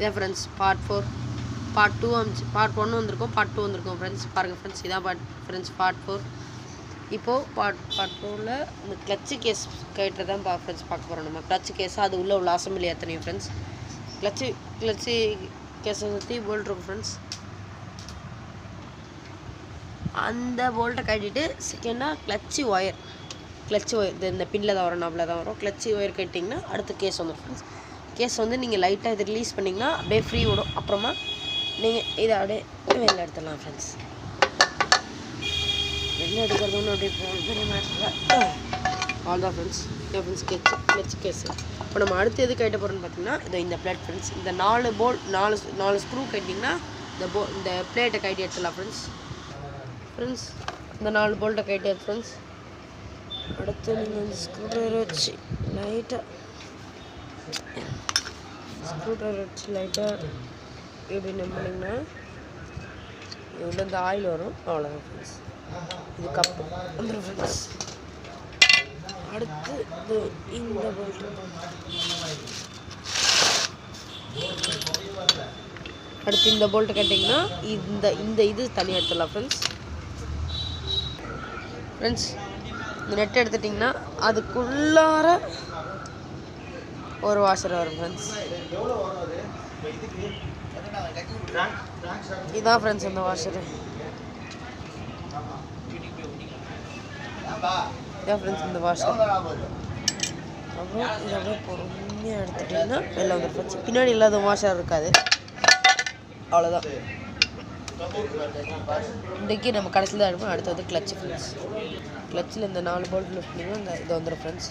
இதான் friends part 4 part 2 part 1 வந்திருக்கும், part 2 வந்திருக்கும் ஃப்ரெண்ட்ஸ். பாருங்கள் ஃப்ரெண்ட்ஸ், இதான் பார்ட் 4. இப்போது பார்ட் 4ல் இந்த கிளச்சு கேஸ் கேட்டு தான் ஃப்ரெண்ட்ஸ் பார்க்க போகிறோம். நம்ம கிளச்சு கேஸாக அது உள்ள அசம்பிளி எத்தனையும் ஃப்ரெண்ட்ஸ். கிளச்சு கேஸை சுற்றி போல்ட் இருக்கும் ஃப்ரெண்ட்ஸ். அந்த போல்ட்டை கட்டிட்டு செகண்டாக கிளச்சு ஒயர் இந்த பின்னில் தான் வரும், நாபில் தான் வரும். கிளச்சு ஒயர் கட்டிங்கன்னா அடுத்த கேஸ் வந்துடும் ஃப்ரெண்ட்ஸ். கேஸ் நீங்கள் லைட்டாக இது ரிலீஸ் பண்ணிங்கன்னா அப்படியே ஃப்ரீ விடும். அப்புறமா நீங்கள் இதை அப்படியே வெளில எடுத்துடலாம் ஃப்ரெண்ட்ஸ். வெளில எடுக்கிறது ஒன்று அப்படி பெரிய மேட்டர் அவ்வளோதான் ஃப்ரெண்ட்ஸ். இதான் ஃப்ரெண்ட்ஸ் கிளச்சு கேஸு. இப்போ நம்ம அடுத்து எது கட்ட போகிறோன்னு பார்த்தீங்கன்னா இந்த பிளேட் ஃப்ரெண்ட்ஸ். இந்த 4 ஸ்க்ரூ கட்டிங்கன்னா இந்த பிளேட்டை கட்டி எடுத்துடலாம் ஃப்ரெண்ட்ஸ். இந்த 4 போல்ட்டை கட்டி ஃப்ரெண்ட்ஸ். அடுத்து நீங்கள் வந்து ஸ்க்ரூ ட்ரைவர் வச்சு லைட்டாக இப்படி நம்பினீங்கன்னா இதில் இந்த ஆயில் வரும். அவ்வளோதான் ஃப்ரெண்ட்ஸ். இது கப்பு வந்துடும் ஃப்ரெண்ட்ஸ். அடுத்து இந்த போல்ட்டு இந்த போல்ட்டு கட்டிங்கன்னா இந்த இது தனியாக எடுத்துடலாம் ஃப்ரெண்ட்ஸ். இந்த நெட் எடுத்துட்டிங்கன்னா அதுக்குள்ளார ஒரு வாஷர் வரும் ஃப்ரெண்ட்ஸ். இதான் ஃப்ரெண்ட்ஸ் இந்த வாஷரு. இதான் ஃப்ரெண்ட்ஸ் இந்த வாஷர். அப்புறம் இதை அப்படியே பொறுமையாக எடுத்துட்டிங்கன்னா வெளில வந்துடும் ஃப்ரெண்ட்ஸ். பின்னாடி இல்லாத வாஷர் இருக்காது. அவ்வளோதான். இன்றைக்கி நம்ம கடைசியில் தான் எடுப்போம். அடுத்து வந்து கிளச்சு ஃப்ரெண்ட்ஸ். கிளச்சில் இந்த 4 போல்ட் லிஃப்ட் பண்ணிங்கன்னா இது வந்துடும் ஃப்ரெண்ட்ஸ்.